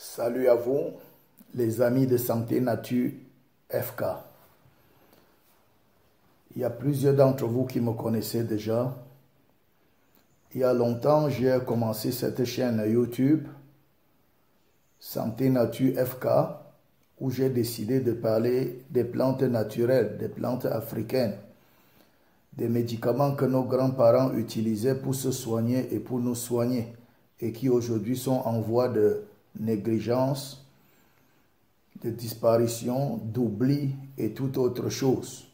Salut à vous, les amis de Santé Nature FK. Il y a plusieurs d'entre vous qui me connaissaient déjà. Il y a longtemps, j'ai commencé cette chaîne YouTube, Santé Nature FK, où j'ai décidé de parler des plantes naturelles, des plantes africaines, des médicaments que nos grands-parents utilisaient pour se soigner et pour nous soigner, et qui aujourd'hui sont en voie de négligence, de disparition, d'oubli et toute autre chose.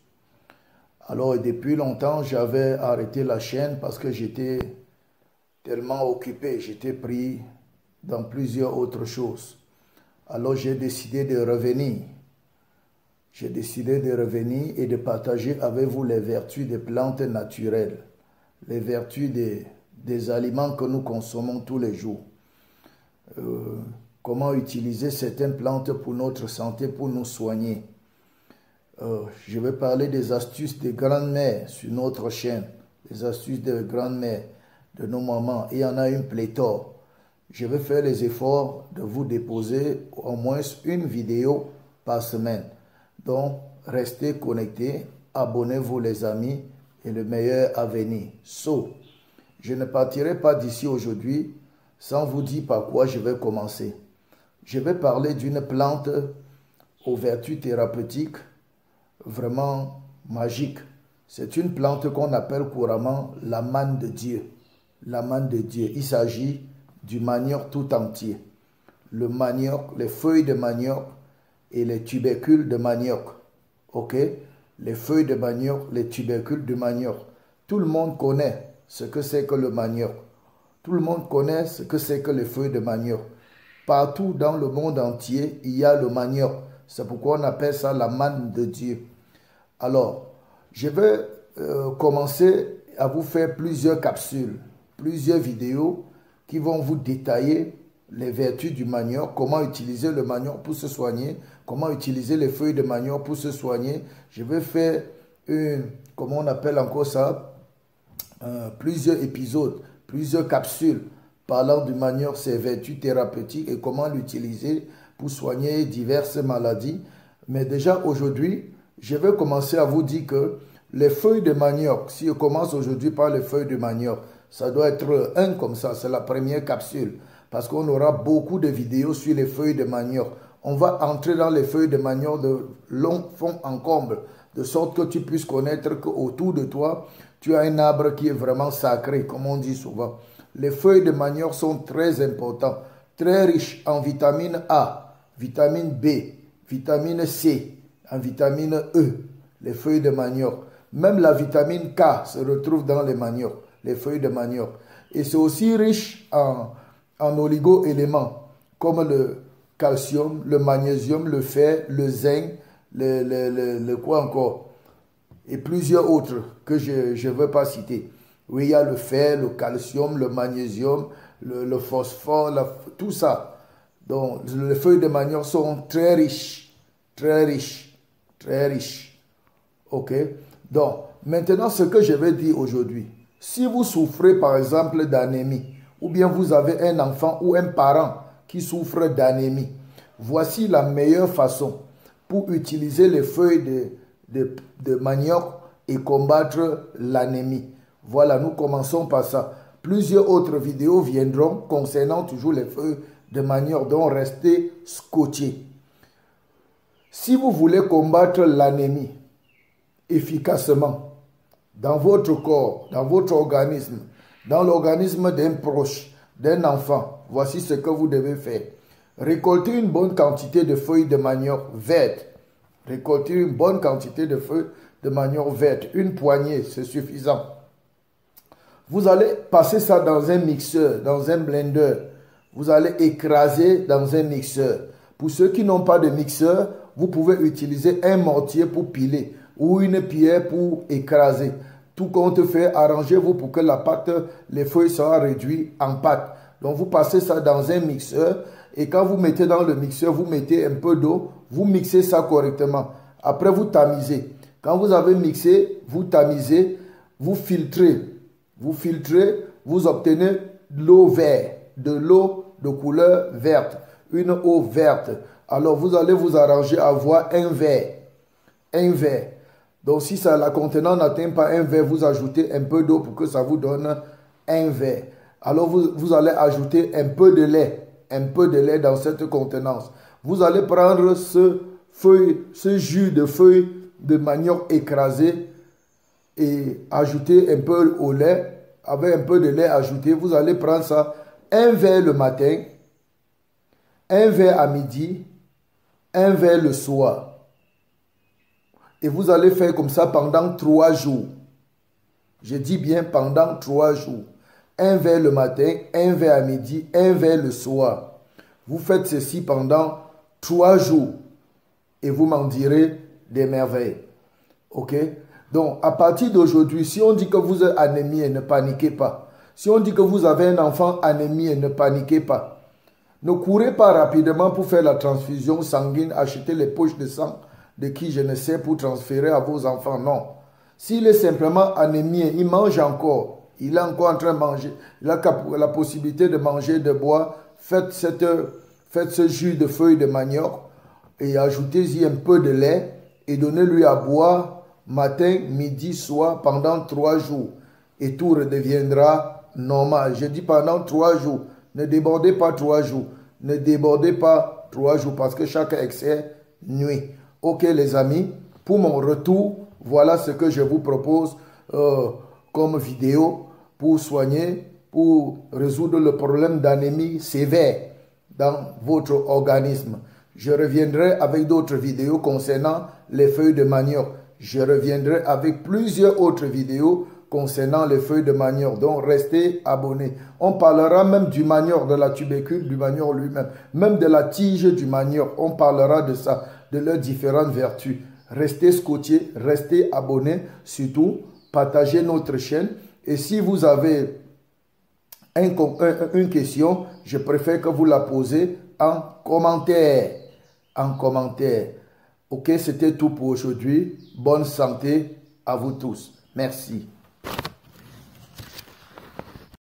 Alors, depuis longtemps, j'avais arrêté la chaîne parce que j'étais tellement occupé, j'étais pris dans plusieurs autres choses. Alors, j'ai décidé de revenir. J'ai décidé de revenir et de partager avec vous les vertus des plantes naturelles, les vertus des aliments que nous consommons tous les jours. Comment utiliser certaines plantes pour notre santé, pour nous soigner. Je vais parler des astuces des grandes-mères sur notre chaîne, les astuces des grandes-mères, de nos mamans. Il y en a une pléthore. Je vais faire les efforts de vous déposer au moins une vidéo par semaine. Donc, restez connectés, abonnez-vous les amis et le meilleur à venir. Je ne partirai pas d'ici aujourd'hui sans vous dire par quoi je vais commencer. Je vais parler d'une plante aux vertus thérapeutiques vraiment magique. C'est une plante qu'on appelle couramment la manne de Dieu. La manne de Dieu. Il s'agit du manioc tout entier. Le manioc, les feuilles de manioc et les tubercules de manioc. Ok? Les feuilles de manioc, les tubercules de manioc. Tout le monde connaît ce que c'est que le manioc. Tout le monde connaît ce que c'est que les feuilles de manioc. Partout dans le monde entier, il y a le manioc. C'est pourquoi on appelle ça la manne de Dieu. Alors, je vais commencer à vous faire plusieurs capsules, plusieurs vidéos qui vont vous détailler les vertus du manioc, comment utiliser le manioc pour se soigner, comment utiliser les feuilles de manioc pour se soigner. Je vais faire comment on appelle encore ça, plusieurs épisodes, plusieurs capsules parlant du manioc, ses vertus thérapeutiques et comment l'utiliser pour soigner diverses maladies. Mais déjà aujourd'hui, je vais commencer à vous dire que les feuilles de manioc, si je commence aujourd'hui par les feuilles de manioc, ça doit être un comme ça, c'est la première capsule. Parce qu'on aura beaucoup de vidéos sur les feuilles de manioc. On va entrer dans les feuilles de manioc de long fond en comble, de sorte que tu puisses connaître qu'autour de toi, tu as un arbre qui est vraiment sacré, comme on dit souvent. Les feuilles de manioc sont très importantes, très riches en vitamine A, vitamine B, vitamine C, en vitamine E, les feuilles de manioc. Même la vitamine K se retrouve dans les manioc, les feuilles de manioc. Et c'est aussi riche en oligo-éléments, comme le calcium, le magnésium, le fer, le zinc, le quoi encore, et plusieurs autres que je ne veux pas citer. Oui, il y a le fer, le calcium, le magnésium, le phosphore, tout ça. Donc, les feuilles de manioc sont très riches, très riches, très riches. Ok? Donc, maintenant, ce que je vais dire aujourd'hui, si vous souffrez par exemple d'anémie, ou bien vous avez un enfant ou un parent qui souffre d'anémie, voici la meilleure façon pour utiliser les feuilles de manioc et combattre l'anémie. Voilà, nous commençons par ça. Plusieurs autres vidéos viendront concernant toujours les feuilles de manioc, donc restez scotchés. Si vous voulez combattre l'anémie efficacement dans votre corps, dans votre organisme, dans l'organisme d'un proche, d'un enfant, voici ce que vous devez faire. Récoltez une bonne quantité de feuilles de manioc vertes. Récoltez une bonne quantité de feuilles de manioc vertes. Une poignée, c'est suffisant. Vous allez passer ça dans un mixeur, dans un blender. Vous allez écraser dans un mixeur. Pour ceux qui n'ont pas de mixeur, vous pouvez utiliser un mortier pour piler ou une pierre pour écraser. Tout compte fait, arrangez-vous pour que la pâte, les feuilles soient réduites en pâte. Donc vous passez ça dans un mixeur et quand vous mettez dans le mixeur, vous mettez un peu d'eau, vous mixez ça correctement. Après, vous tamisez. Quand vous avez mixé, vous tamisez, vous filtrez. Vous filtrez, vous obtenez de l'eau verte, de l'eau de couleur verte. une eau verte. Alors vous allez vous arranger à avoir un verre. Un verre. Donc si ça, la contenant n'atteint pas un verre, vous ajoutez un peu d'eau pour que ça vous donne un verre. Alors vous allez ajouter un peu de lait dans cette contenance. Vous allez prendre ce jus de feuilles de manioc écrasé et ajouter un peu au lait. Avec un peu de lait ajouté, vous allez prendre ça, un verre le matin, un verre à midi, un verre le soir. Et vous allez faire comme ça pendant 3 jours. Je dis bien pendant 3 jours. Un verre le matin, un verre à midi, un verre le soir. Vous faites ceci pendant 3 jours. Et vous m'en direz des merveilles. Ok? Donc, à partir d'aujourd'hui, si on dit que vous êtes anémié, ne paniquez pas. Si on dit que vous avez un enfant anémié, ne paniquez pas. Ne courez pas rapidement pour faire la transfusion sanguine, acheter les poches de sang de qui je ne sais pour transférer à vos enfants. Non. S'il est simplement anémié, il mange encore. Il est encore en train de manger. Il a la possibilité de manger, de boire. Faites ce jus de feuilles de manioc et ajoutez-y un peu de lait et donnez-lui à boire matin, midi, soir pendant 3 jours. Et tout redeviendra normal. Je dis pendant 3 jours. Ne débordez pas 3 jours. Ne débordez pas 3 jours parce que chaque excès nuit. Ok les amis, pour mon retour, voilà ce que je vous propose comme vidéo pour soigner, pour résoudre le problème d'anémie sévère dans votre organisme. Je reviendrai avec d'autres vidéos concernant les feuilles de manioc. Je reviendrai avec plusieurs autres vidéos concernant les feuilles de manioc. Donc, restez abonnés. On parlera même du manioc, de la tubercule du manioc lui-même. Même de la tige du manioc. On parlera de ça, de leurs différentes vertus. Restez scotchés, restez abonnés. Surtout, partagez notre chaîne. Et si vous avez une question, je préfère que vous la posez en commentaire. En commentaire. Ok, c'était tout pour aujourd'hui. Bonne santé à vous tous. Merci.